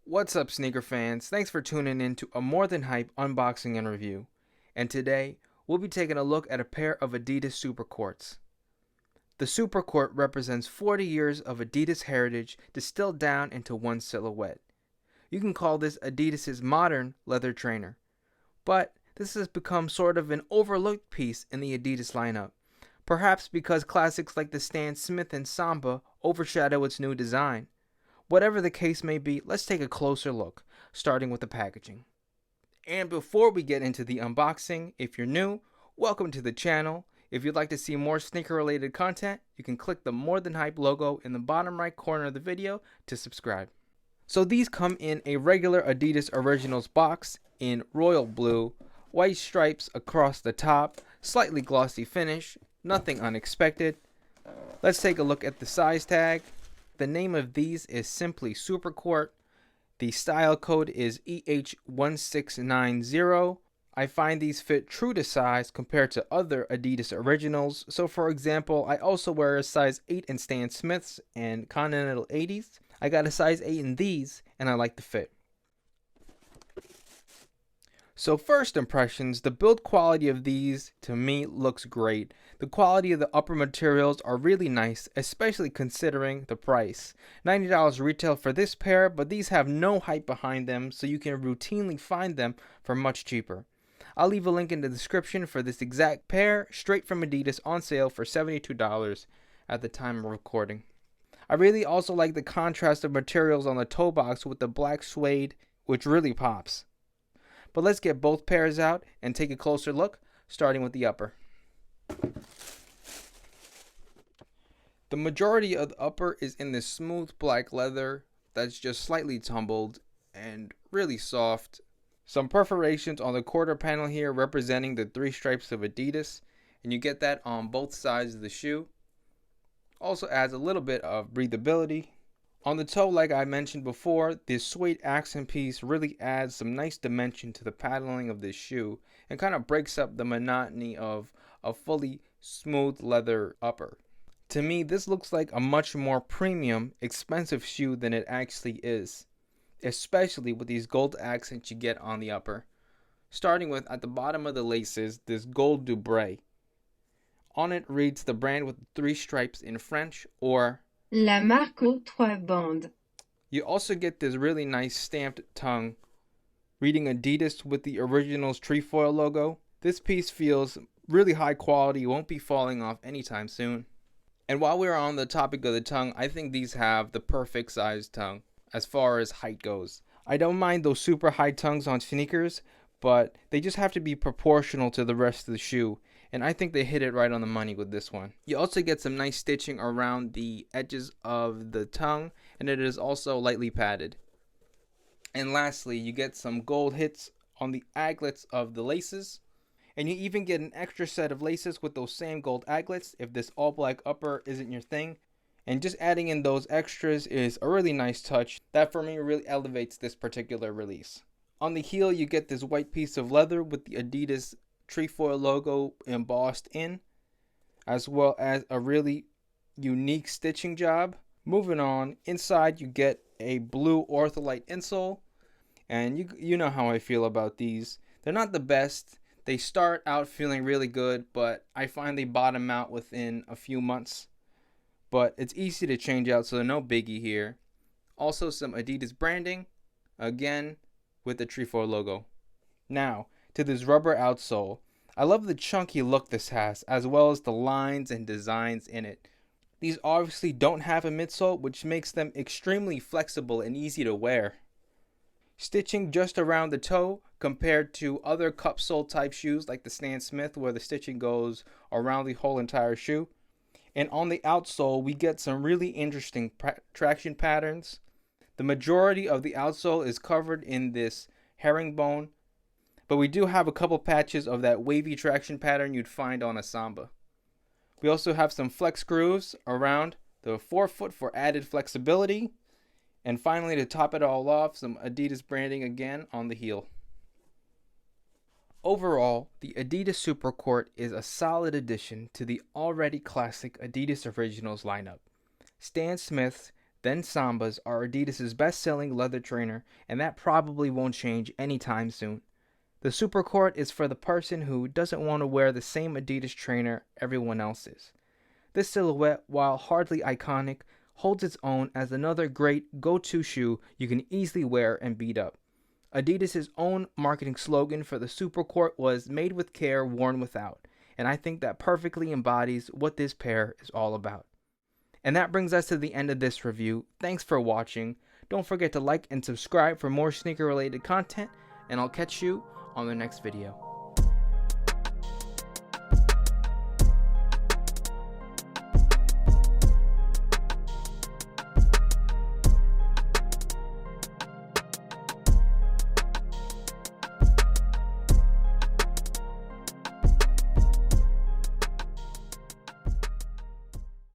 What's up, sneaker fans? Thanks for tuning in to a More Than Hype unboxing and review. And today, we'll be taking a look at a pair of Adidas Supercourts. The Supercourt represents 40 years of Adidas heritage distilled down into one silhouette. You can call this Adidas's modern leather trainer. But this has become sort of an overlooked piece in the Adidas lineup. Perhaps because classics like the Stan Smith and Samba overshadow its new design. Whatever the case may be, let's take a closer look, starting with the packaging. And before we get into the unboxing, if you're new, welcome to the channel. If you'd like to see more sneaker related content, you can click the More Than Hype logo in the bottom right corner of the video to subscribe. So these come in a regular Adidas Originals box in royal blue, white stripes across the top, slightly glossy finish, nothing unexpected. Let's take a look at the size tag. The name of these is simply Supercourt. The style code is EH1690. I find these fit true to size compared to other Adidas Originals. So for example, I also wear a size 8 in Stan Smiths and Continental 80s. I got a size 8 in these and I like the fit. So first impressions, the build quality of these to me looks great. The quality of the upper materials are really nice, especially considering the price. $90 retail for this pair, but these have no hype behind them, so you can routinely find them for much cheaper. I'll leave a link in the description for this exact pair, straight from Adidas, on sale for $72 at the time of recording. I really also like the contrast of materials on the toe box with the black suede, which really pops. But let's get both pairs out and take a closer look, starting with the upper. The majority of the upper is in this smooth black leather that's just slightly tumbled and really soft. Some perforations on the quarter panel here representing the 3 stripes of Adidas, and you get that on both sides of the shoe. Also adds a little bit of breathability. On the toe, like I mentioned before, this suede accent piece really adds some nice dimension to the paddling of this shoe and kind of breaks up the monotony of a fully smooth leather upper. To me, this looks like a much more premium, expensive shoe than it actually is, especially with these gold accents you get on the upper. Starting with, at the bottom of the laces, this gold double. On it reads the brand with 3 stripes in French, or La marque aux 3 bandes. You also get this really nice stamped tongue, reading Adidas with the Originals trefoil logo. This piece feels really high quality, won't be falling off anytime soon. And while we're on the topic of the tongue, I think these have the perfect size tongue as far as height goes. I don't mind those super high tongues on sneakers, but they just have to be proportional to the rest of the shoe. And I think they hit it right on the money with this one. You also get some nice stitching around the edges of the tongue, and it is also lightly padded. And lastly, you get some gold hits on the aglets of the laces, and you even get an extra set of laces with those same gold aglets if this all black upper isn't your thing. And just adding in those extras is a really nice touch that for me really elevates this particular release. On the heel, you get this white piece of leather with the Adidas trefoil logo embossed in, as well as a really unique stitching job. Moving on, inside you get a blue ortholite insole, and you know how I feel about these. They're not the best. They start out feeling really good, but I find they bottom out within a few months. But it's easy to change out, so no biggie here. Also some Adidas branding, again with the trefoil logo. Now, to this rubber outsole. I love the chunky look this has, as well as the lines and designs in it. These obviously don't have a midsole, which makes them extremely flexible and easy to wear. Stitching just around the toe compared to other cup sole type shoes like the Stan Smith, where the stitching goes around the whole entire shoe. And on the outsole, we get some really interesting traction patterns. The majority of the outsole is covered in this herringbone, but we do have a couple patches of that wavy traction pattern you'd find on a Samba. We also have some flex grooves around the forefoot for added flexibility. And finally, to top it all off, some Adidas branding again on the heel. Overall, the Adidas Supercourt is a solid addition to the already classic Adidas Originals lineup. Stan Smiths, Then Sambas are Adidas' best-selling leather trainer, and that probably won't change anytime soon. The Supercourt is for the person who doesn't want to wear the same Adidas trainer everyone else is. This silhouette, while hardly iconic, holds its own as another great go-to shoe you can easily wear and beat up. Adidas' own marketing slogan for the Supercourt was "Made with care, worn without," and I think that perfectly embodies what this pair is all about. And that brings us to the end of this review. Thanks for watching. Don't forget to like and subscribe for more sneaker related content, and I'll catch you on the next video.